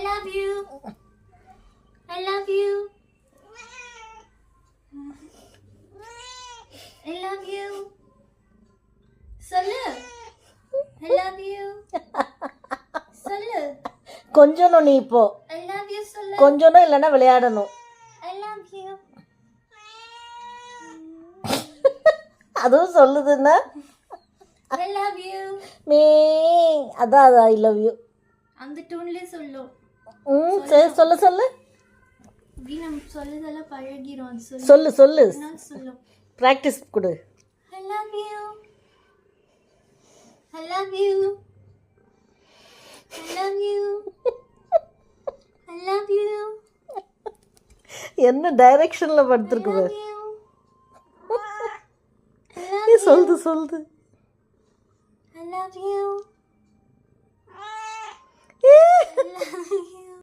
love you. I love you. I love you. சொல்லு. I love you. சொல்லு. கொஞ்சணும் நீ இப்போ. I love you சொல்லு. கொஞ்சணும் இல்லைன்னா விளையாடணும். I love you. அதுவும் சொல்லுதுன்னா I love you. மீ அதான் ஐ லவ் யூ. அந்த டோன்லேயே சொல்லு. சரி சொல்லு சொல்லு. இப்படி நம்ம சொல்லதெல்லாம் பழகிறோம். அது சொல்லு சொல்லு. சொல்லு. ப்ராக்டிஸ் கொடு. I love you. I love you. I love you. I love you. என்ன டைரக்ஷன்ல படுத்துருக்கு I love you. சொல்லுது சொல்லுது. I love you.